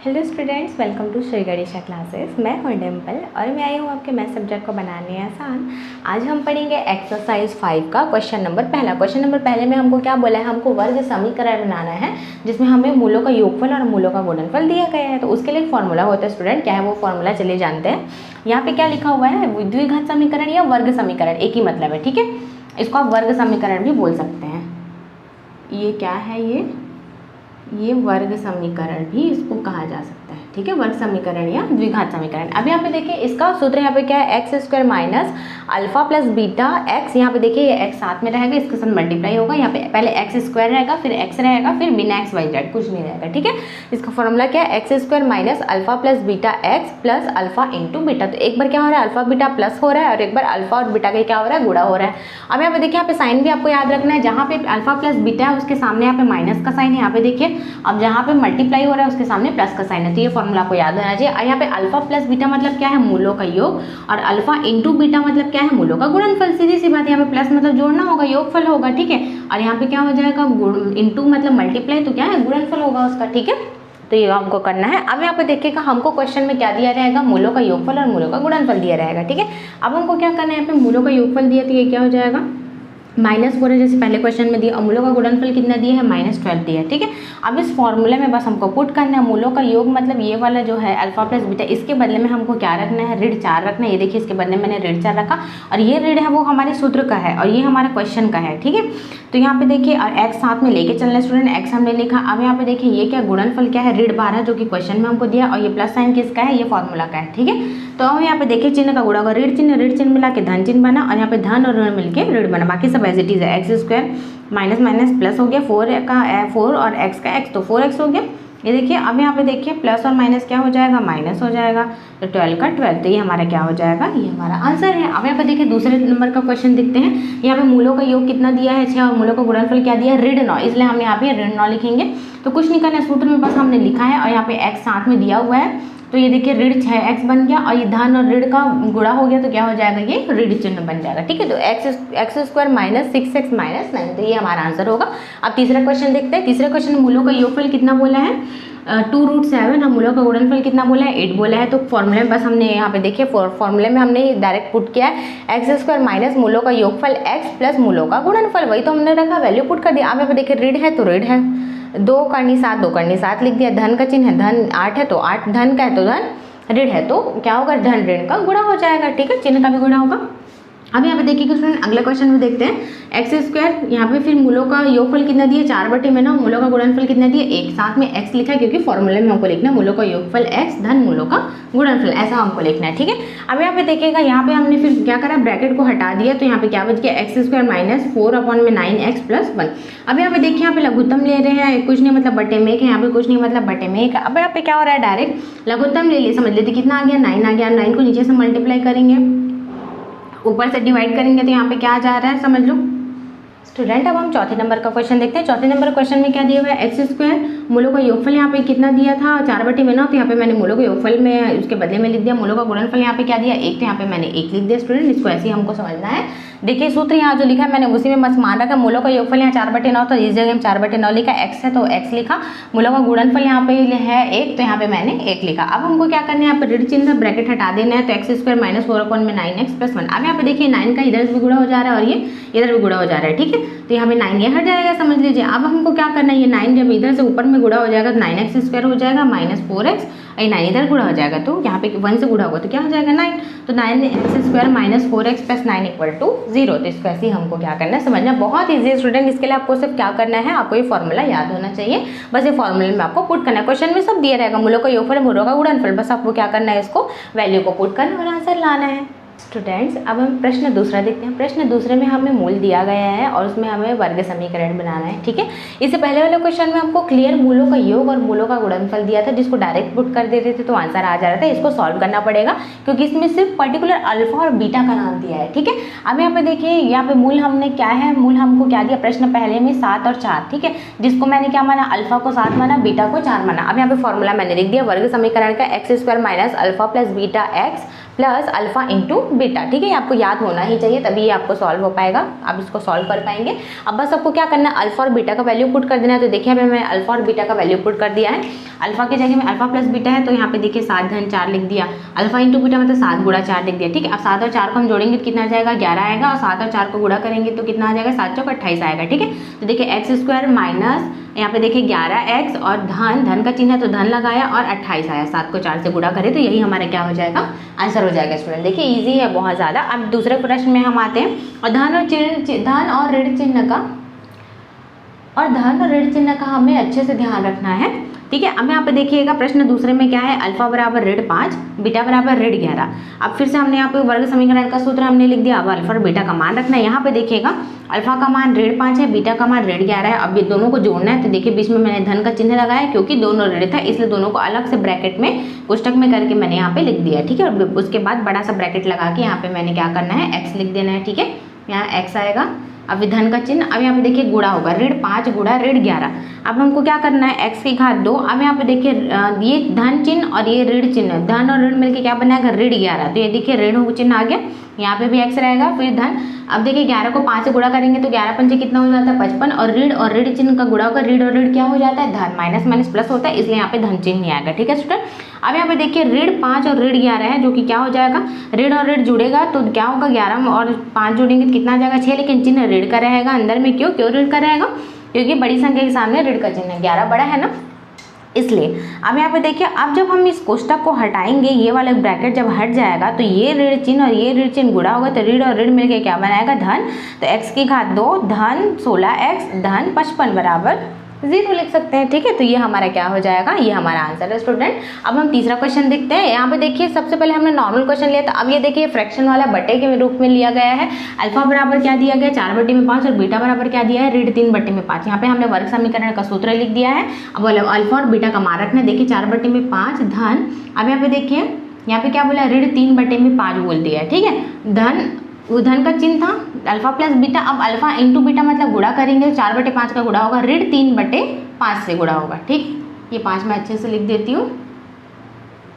Hello students, welcome to Shri Ganesha classes. मैं हूं डिम्पल और मैं आई हूं आपके मैथ सब्जेक्ट को बनाने आसान। आज हम पढ़ेंगे एक्सरसाइज 5 का क्वेश्चन नंबर पहले में हमको क्या बोला है, हमको वर्ग समीकरण बनाना है जिसमें हमें मूलों का योगफल और मूलों का गुणनफल दिया गया है। तो उसके लिए फॉर्मूला होता है स्टूडेंट, क्या है वो फॉर्मूला चलिए जानते हैं। यहाँ पे क्या लिखा हुआ है, द्विघात समीकरण या वर्ग समीकरण, एक ही मतलब है, ठीक है। इसको आप वर्ग समीकरण भी बोल सकते हैं। ये क्या है, ये वर्ग समीकरण भी इसको कहा जा सकता है, ठीक है, वर्ग समीकरण या द्विघात समीकरण। अब यहाँ पे देखिए इसका सूत्र यहाँ पे क्या है, x square minus alpha plus beta x. यहाँ पे देखिए ये एक्स साथ में रहेगा, इसके साथ मल्टीप्लाई होगा। यहाँ पे पहले एक्स स्क्वायर रहेगा, फिर एक्स रहेगा, फिर बिना एक्स वाई जेड कुछ नहीं रहेगा, ठीक है। इसका फॉर्मूला क्या है, x square minus alpha plus beta x plus alpha into beta. तो एक बार क्या हो रहा है, अल्फा बीटा प्लस हो रहा है और एक बार अल्फा और बीटा का क्या हो रहा है, गुणा हो रहा है। अब यहाँ पे देखिए यहाँ पे साइन भी आपको याद रखना है, जहाँ पे अल्फा प्लस बीटा है उसके सामने यहाँ पे माइनस का साइन है। यहाँ पे देखिए अब जहाँ पे मल्टीप्लाई हो रहा है उसके सामने प्लस का साइन है। तो ये फॉर्मूला आपको याद होना चाहिए। और यहाँ पे अल्फा प्लस बीटा मतलब क्या है, मूलों का योग, और अल्फा इंटू बीटा मतलब क्या है, मूलों का गुणनफल। सीधी सी बात है, यहाँ पे प्लस मतलब जोड़ना होगा, योगफल होगा, ठीक है। और यहाँ पे क्या हो जाएगा, इंटू मतलब मल्टीप्लाई, तो क्या है, गुणनफल होगा उसका, ठीक है। तो ये हमको करना है। अब यहाँ पे देखिएगा हमको क्वेश्चन में क्या दिया रहेगा, मूलों का योगफल और मूलों का गुणनफल दिया रहेगा, ठीक है। अब हमको क्या करना है, यहाँ पे मूलों का योगफल दिया तो ये क्या हो जाएगा, -4 है जैसे पहले क्वेश्चन में दिया, और मूलों का गुणनफल कितना दिया है, -12 दिया है, ठीक है। अब इस फॉर्मूले में बस हमको पुट करना है, मूलों का योग मतलब ये वाला जो है अल्फा प्लस बीटा, इसके बदले में हमको क्या रखना है, ऋण 4 रखना है। ये देखिए इसके बदले में मैंने ऋण 4 रखा, और ये ऋण है वो हमारे सूत्र का है और ये हमारा क्वेश्चन का है, ठीक है। तो यहाँ पे देखिए और एक्स साथ में लेके चलना है स्टूडेंट, एक्स हमने लिखा। अब यहाँ पे देखिए ये क्या, गुणनफल क्या है, ऋण 12 जो कि क्वेश्चन में हमको दिया, और ये प्लस साइन किसका है, ये फॉर्मूला का है, ठीक है। तो अब यहाँ पे देखिए चिन्ह का गुणा होगा, ऋण चिन्ह मिला के धन चिन्ह बना, और यहाँ पे धन और ऋण मिलके ऋण बना। बाकी सब एज इट इज है, x square minus minus plus हो गया, 4 और एक्स का एक्स, तो 4x हो गया। ये देखिए अब यहाँ पे देखिए प्लस और माइनस क्या हो जाएगा, माइनस हो जाएगा, तो 12 का 12, तो ये हमारा क्या हो जाएगा, ये हमारा आंसर है। अब यहाँ पे देखिए दूसरे नंबर का क्वेश्चन देखते हैं। यहाँ पे मूलों का योग कितना दिया है, 6, और मूलों का गुणनफल क्या दिया है, ऋण 9, इसलिए हम यहाँ पे ऋण 9 लिखेंगे। तो कुछ नहीं करना है, सूत्र में बस हमने लिखा है और यहाँ पे x साथ में दिया हुआ है, तो ये देखिए ऋण 6x बन गया, और ये धन और ऋण का गुणा हो गया तो क्या हो जाएगा, ये ऋण चिन्ह बन जाएगा, ठीक है। तो x square minus 6x minus 9, तो ये हमारा आंसर होगा। अब तीसरा क्वेश्चन देखते हैं। तीसरे क्वेश्चन में मूलों का योगफल कितना बोला है, 2√7, और मूलों का गुणनफल कितना बोला है, 8 बोला है। तो फॉर्मूले में बस हमने यहाँ पे देखिए फॉर्मूले में हमने डायरेक्ट पुट किया है, एक्स स्क्वायर माइनस मूलों का योगफल x प्लस मूलों का गुणनफल, वही तो हमने रखा, वैल्यू पुट कर दिया। अब यहाँ पे देखिए ऋण है तो ऋण है, 2 करनी 7, 2 करनी 7 लिख दिया। धन का चिन्ह है, धन 8 है तो 8, धन का है तो धन, ऋण है तो क्या होगा, धन ऋण का गुणा हो जाएगा, ठीक है, चिन्ह का भी गुणा होगा। अब यहाँ पे देखिए कि स्टूडेंट अगला क्वेश्चन में देखते हैं, एक्स स्क्वायर, यहाँ पे फिर मूलों का योगफल कितना दिया, 4/9, मूलों का गुणनफल कितना दिया, 1, साथ में x लिखा है क्योंकि फॉर्मूले में हमको लिखना है मूलों का योगफल x धन मूलों का गुणनफल, ऐसा हमको लिखना है, ठीक है। अब यहाँ पे देखिएगा, यहाँ पे हमने फिर क्या करा, ब्रैकेट को हटा दिया, तो यहाँ पे क्या बच गया, x square minus 4/9x plus 1। अब यहाँ पे देखिए यहाँ पे लघुत्तम ले रहे हैं, कुछ नहीं मतलब बटे में एक है, यहाँ पे कुछ नहीं मतलब बटे में एक है। अब यहाँ पे क्या हो रहा है, डायरेक्ट लघुत्तम ले लिए, समझ लेते कितना आ गया, 9 आ गया। 9 को नीचे से मल्टीप्लाई करेंगे, ऊपर से डिवाइड करेंगे, तो यहाँ पे क्या आ जा रहा है, समझ लो स्टूडेंट। अब हम चौथे नंबर का क्वेश्चन देखते हैं। चौथे नंबर क्वेश्चन में क्या दिया हुआ है, एक्स स्क्वायर मूलों का योगफल यहाँ पे कितना दिया था, 4/9, तो यहाँ पे मैंने मूलों के योगफल में उसके बदले में लिख दिया। मूलों का गुणनफल यहाँ पे क्या दिया, 1, तो यहाँ पे मैंने 1 लिख दिया स्टूडेंट, इसको ऐसे ही हमको समझना है। देखिए सूत्र यहाँ जो लिखा है मैंने उसी में मत मान रखा, मूलों का योगफल यहाँ 4/9, तो इस जगह हम 4/9 लिखा, x है तो x लिखा, मूलों का गुणनफल यहाँ पे है 1, तो यहाँ पे मैंने 1 लिखा। अब हमको क्या करना है, यहाँ पे ऋण चिन्ह ब्रैकेट हटा देना है, तो x square minus 4/9x plus 1। अब यहाँ पे देखिए 9 का इधर भी गुणा हो जा रहा है और ये इधर भी गुणा हो जा रहा है, ठीक है। तो यहाँ पे 9 ये हट जाएगा, समझ लीजिए। अब हमको क्या करना है, ये 9 जब इधर से ऊपर में गुणा हो जाएगा तो 9x स्क्वायर हो जाएगा माइनस 4x, और 9 इधर गुणा हो जाएगा तो यहाँ पे 1 से गुणा होगा तो क्या हो जाएगा 9, तो 9x square minus 4x plus 9 = 0। तो इसको ऐसे ही हमको क्या करना है, समझना बहुत ईजी है स्टूडेंट। इसके लिए आपको सिर्फ क्या करना है, आपको ये फॉर्मूला याद होना चाहिए, बस ये फॉर्मूले में आपको पुट करना है। क्वेश्चन में सब दिया रहेगा, मूलों का योगफल मूलों का गुणनफल, बस आपको क्या करना है, इसको वैल्यू को पुट करना और आंसर लाना है स्टूडेंट्स। अब हम प्रश्न दूसरा देखते हैं। प्रश्न दूसरे में हमें मूल दिया गया है और उसमें हमें वर्ग समीकरण बनाना है, ठीक है। इससे पहले वाले क्वेश्चन में हमको क्लियर मूलों का योग और मूलों का गुणनफल दिया था, जिसको डायरेक्ट पुट कर देते थे तो आंसर आ जा रहा था। इसको सॉल्व करना पड़ेगा क्योंकि इसमें सिर्फ पर्टिकुलर अल्फा और बीटा का नाम दिया है, ठीक है। अब यहाँ पे देखिए, यहाँ पे मूल हमने क्या है, मूल हमको क्या दिया, प्रश्न पहले में 7 और 4, ठीक है, जिसको मैंने क्या माना, अल्फा को 7 माना, बीटा को 4 माना। अब यहाँ पे फॉर्मूला मैंने लिख दिया, वर्ग समीकरण का x square minus alpha plus beta x plus alpha into beta, ठीक है। ये आपको याद होना ही चाहिए, तभी ये आपको सॉल्व हो पाएगा, आप इसको सॉल्व कर पाएंगे। अब बस आपको क्या करना है, अल्फा और बीटा का वैल्यू पुट कर देना है। तो देखिए अभी मैंने अल्फा और बीटा का वैल्यू पुट कर दिया है। अल्फा की जगह में अल्फा प्लस बीटा है, तो यहाँ पे देखिए 7 घन 4 लिख दिया। अल्फा इंटू बीटा मतलब 7 गुणा 4 लिख दिया, ठीक है। अब 7 और 4 को हम जोड़ेंगे तो कितना आ जाएगा, 11 आएगा, और 7 और 4 को गुणा करेंगे तो कितना आ जाएगा, 7 चौक 28 आएगा, ठीक है। तो देखिए एक्स स्क्वायर माइनस यहाँ पे देखिए 11x और धन का चिन्ह है तो धन लगाया और 28 आया, 7 को 4 से गुणा करें तो यही हमारा क्या हो जाएगा, आंसर हो जाएगा स्टूडेंट। देखिए इजी है बहुत ज़्यादा। अब दूसरे प्रश्न में हम आते हैं, और धन और ऋण चिन्ह का हमें अच्छे से ध्यान रखना है, ठीक है। अब यहाँ पे देखिएगा प्रश्न दूसरे में क्या है, अल्फा बराबर ऋण 5, बीटा बराबर ऋण 11। अब फिर से हमने यहाँ पे वर्ग समीकरण का सूत्र हमने लिख दिया। अब अल्फा और बीटा का मान रखना है। यहाँ पे देखिएगा अल्फा का मान ऋण 5 है, बीटा का मान ऋण 11 है। अब ये दोनों को जोड़ना है, तो देखिए बीच में मैंने धन का चिन्ह लगाया, क्योंकि दोनों ऋण था इसलिए दोनों को अलग से ब्रैकेट में कोष्टक में करके मैंने यहाँ पे लिख दिया, ठीक है। और उसके बाद बड़ा सा ब्रैकेट लगा के यहाँ पे मैंने क्या करना है, एक्स लिख देना है, ठीक है। यहाँ एक्स आएगा, अब धन का चिन्ह, अब यहाँ पे देखिए गुणा होगा, ऋण 5 गुणा ऋण 11। अब हमको क्या करना है, x की घात 2। अब यहाँ पे देखिए ये धन चिन्ह और ये ऋण चिन्ह, धन और ऋण मिलके क्या बनाएगा, ऋण 11। तो ये देखिए ऋण चिन्ह आ गया, यहाँ पे भी x रहेगा, फिर धन। अब देखिए 11 को 5 से गुणा करेंगे तो 11 पंचे कितना हो जाता है, 55, और ऋण चिन्ह का गुणा होगा, ऋण और ऋण क्या हो जाता है, धन, माइनस माइनस प्लस होता है, इसलिए यहाँ पे धन चिन्ह नहीं आएगा, ठीक है स्टूडेंट। अब यहाँ पे देखिए ऋण 5 और ऋण 11 है, जो कि क्या हो जाएगा, ऋण और ऋण जुड़ेगा तो क्या होगा, 11 और 5 जोड़ेंगे तो कितना आ जाएगा, 6, लेकिन चिन्ह ऋण का रहेगा अंदर में। क्यों ऋण का रहेगा, क्योंकि बड़ी संख्या के सामने ऋण का चिन्ह, 11 बड़ा है ना, इसलिए। अब यहाँ पे देखिए, अब जब हम इस कोष्टक को हटाएंगे, ये वाला ब्रैकेट जब हट जाएगा तो ये ऋण चिन्ह और ये ऋण चिन्ह गुणा होगा, तो ऋण और ऋण मिलके क्या बनाएगा, धन। तो x की घात 2 धन 16x धन 55 बराबर 0 लिख सकते हैं, ठीक है। तो ये हमारा क्या हो जाएगा, ये हमारा आंसर है स्टूडेंट। अब हम तीसरा क्वेश्चन देखते हैं। यहाँ पे देखिए सबसे पहले हमने नॉर्मल क्वेश्चन लिया था, अब ये देखिए फ्रैक्शन वाला बटे के रूप में लिया गया है। अल्फा बराबर क्या दिया गया, 4/5, और बीटा बराबर क्या दिया है, ऋण 3/5। यहाँ पे हमने वर्ग समीकरण का सूत्र लिख दिया है। अब अल्फा और बीटा का मान रखना है, देखिए 4/5 धन, अब यहाँ पे देखिए यहाँ पे क्या बोला, ऋण 3/5 बोल दिया है, ठीक है। धन, वो धन का चिन्ह था, अल्फा प्लस बीटा। अब अल्फा इंटू बीटा मतलब गुणा करेंगे, 4/5 का गुणा होगा, ऋण 3/5 से गुणा होगा, ठीक। ये 5 मैं अच्छे से लिख देती हूँ,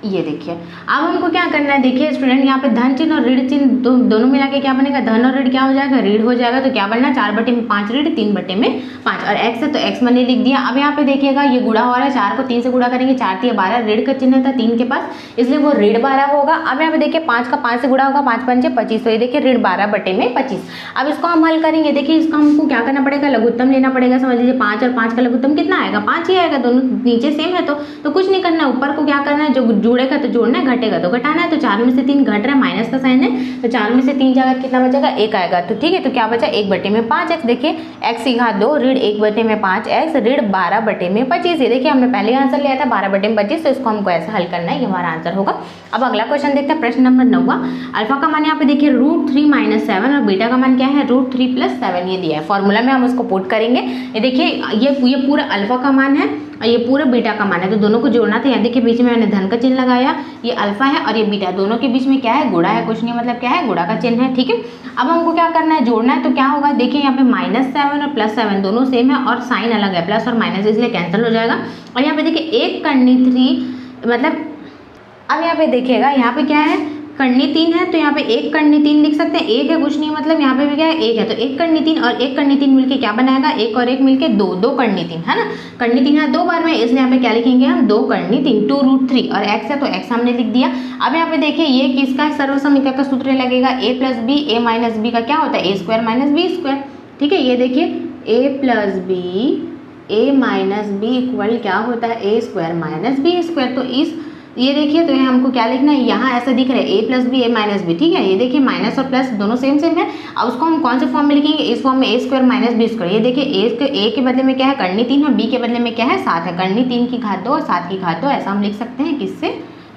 ये देखिए। अब हमको क्या करना है, देखिए स्टूडेंट यहाँ पे धन चिन्ह और ऋण चिन्ह दोनों मिला के क्या बनेगा, धन और ऋण क्या हो जाएगा, ऋण हो जाएगा। तो क्या बनना, 4/5 ऋण 3/5, और x है तो x मैंने लिख दिया। अब यहाँ पे देखिएगा ये गुणा हो रहा है, 4 को 3 से गुणा करेंगे, 4 3 12, ऋण का चिन्ह था 3 के पास, इसलिए वो ऋण 12 होगा। अब यहाँ पे देखिए 5 का 5 से गुणा होगा, 5 पंचे 25, तो ये देखिए ऋण 12/25। अब इसको हम हल करेंगे, देखिए इसको हमको क्या करना पड़ेगा, लघुत्तम लेना पड़ेगा। समझ लीजिए 5 और 5 का लघुत्तम कितना आएगा, 5 ही आएगा, दोनों नीचे सेम है तो कुछ नहीं करना, ऊपर को क्या करना है, जो जुड़ेगा तो जोड़ना है, घटेगा तो घटाना है। तो 4 में से 3 घट रहा है, माइनस का साइन है, तो 4 में से 3 जाएगा कितना बचेगा, 1 आएगा। तो ठीक है, तो क्या बचा, 1/5x। देखिए x की घात 2 ऋण 1/5x ऋण 12/25। ये देखिए हमने पहले आंसर लिया था 12/25, तो इसको हमको ऐसे हल करना है, ये हमारा आंसर होगा। अब अगला क्वेश्चन देखते हैं, प्रश्न नंबर 9। अल्फा का मान यहाँ पे देखिए √3 - 7 और बीटा का मान क्या है, √3 + 7 ये दिया है। फॉर्मूला में हम उसको पुट करेंगे। ये देखिए ये पूरा अल्फा का मान है और ये पूरा बीटा का मान है, तो दोनों को जोड़ना था। यहाँ देखिए बीच में मैंने धन का चिन्ह लगाया, ये अल्फा है और ये बीटा, दोनों के बीच में क्या है, गुणा है, कुछ नहीं मतलब क्या है, गुणा का चिन्ह है, ठीक है। अब हमको क्या करना है, जोड़ना है। तो क्या होगा, देखिए यहाँ पे -7 और +7 दोनों सेम है और साइन अलग है, प्लस और माइनस, इसलिए कैंसिल हो जाएगा। और यहाँ पे देखिए 1 करनी 3 मतलब, अब यहाँ पे देखिएगा यहाँ पे क्या है, करनी 3 है, तो यहाँ पे 1 करनी 3 लिख सकते हैं। 1 है कुछ नहीं मतलब, यहाँ पे भी क्या है, 1 है, तो 1 करनी 3 और 1 करनी 3 मिलके क्या बनाएगा, 1 और 1 मिलके 2 करनी 3 है ना। करनी 3 है 2 बार में, इसलिए यहाँ पे क्या लिखेंगे हम, 2 करनी 3, 2√3, और x है तो x हमने लिख दिया। अब यहाँ पे देखिए ये किसका सर्वसमीकरण का सूत्र लगेगा, a + b, a - b का क्या होता है, a² - b², ठीक है। ये देखिए a + b a - b equal क्या होता है, a² - b²। तो इस ये देखिए, तो हमको क्या लिखना है, यहाँ ऐसा दिख रहा है a + b a - b, ठीक है। ये देखिए माइनस और प्लस दोनों सेम है। अब उसको हम कौन से फॉर्म में लिखेंगे, इस फॉर्म में a² - b²। ये देखिए a के बदले में क्या है, करनी 3 और b के बदले में क्या है, 7 है। करनी 3 की घात 2 और 7 की घात 2, ऐसा हम लिख सकते हैं किससे,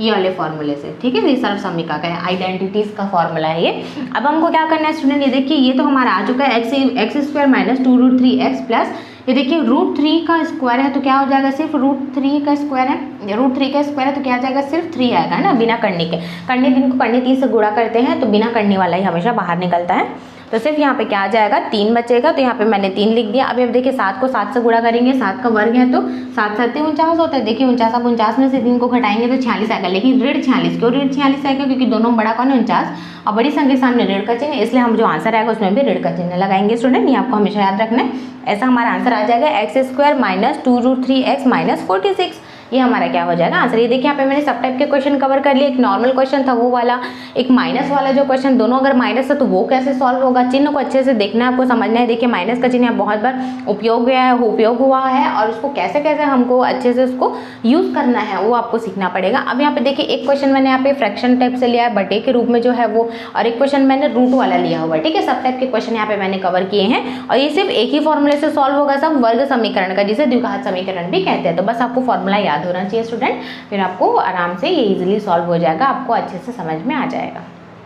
ये वाले फॉर्मूले से, ठीक है। ये सर्वसमीकरण का है, आइडेंटिटीज का फॉर्मूला है ये। अब हमको क्या करना है स्टूडेंट, ये देखिए ये तो हमारा आ चुका है, x² - 2√3x प्लस, ये देखिए √3 का स्क्वायर है तो क्या हो जाएगा, सिर्फ √3 का स्क्वायर है, √3 का स्क्वायर है तो क्या आ जाएगा, सिर्फ 3 आएगा ना, बिना करने के। करने 3 को करने 3 से गुणा करते हैं तो बिना करने वाला ही हमेशा बाहर निकलता है। तो सिर्फ यहाँ पे क्या आ जाएगा 3 बचेगा, तो यहाँ पे मैंने 3 लिख दिया। अभी अब देखिए 7 को 7 से गुणा करेंगे, 7 का वर्ग है तो 7 7 49 होता है। देखिए 49, अब 49 में से 3 को घटाएंगे तो 46 आएगा, लेकिन ऋण 46, क्यों ऋण 46 आएगा? क्योंकि दोनों में बड़ा कौन है 49, और बड़ी संख्या के सामने ऋण का चिन्ह, इसलिए हम जो आंसर आएगा उसमें भी ऋण का चिन्ह लगाएंगे स्टूडेंट, ये आपको हमेशा याद रखना है। ऐसा हमारा आंसर आ जाएगा x² माइनस 2√3x माइनस 46, ये हमारा क्या हो जाएगा आंसर। ये देखिए यहाँ पे मैंने सब टाइप के क्वेश्चन कवर कर लिए, एक नॉर्मल क्वेश्चन था वो वाला, एक माइनस वाला जो क्वेश्चन, दोनों अगर माइनस है तो वो कैसे सॉल्व होगा, चिन्ह को अच्छे से देखना है, आपको समझना है। देखिए माइनस का चिन्ह यहाँ बहुत बार उपयोग हुआ है और उसको कैसे कैसे हमको अच्छे से उसको यूज करना है वो आपको सीखना पड़ेगा। अब यहाँ पे देखिए एक क्वेश्चन मैंने यहाँ पे फ्रैक्शन टाइप से लिया है, बटे के रूप में जो है वो, और एक क्वेश्चन मैंने रूट वाला लिया हुआ है, ठीक है। सब टाइप के क्वेश्चन यहाँ पे मैंने कवर किए हैं और ये सिर्फ एक ही फॉर्मूले से सॉल्व होगा, सब वर्ग समीकरण का, जिसे द्विघात समीकरण भी कहते हैं। तो बस आपको फॉर्मूला याद होना चाहिए स्टूडेंट, फिर आपको आराम से ये इजीली सॉल्व हो जाएगा, आपको अच्छे से समझ में आ जाएगा।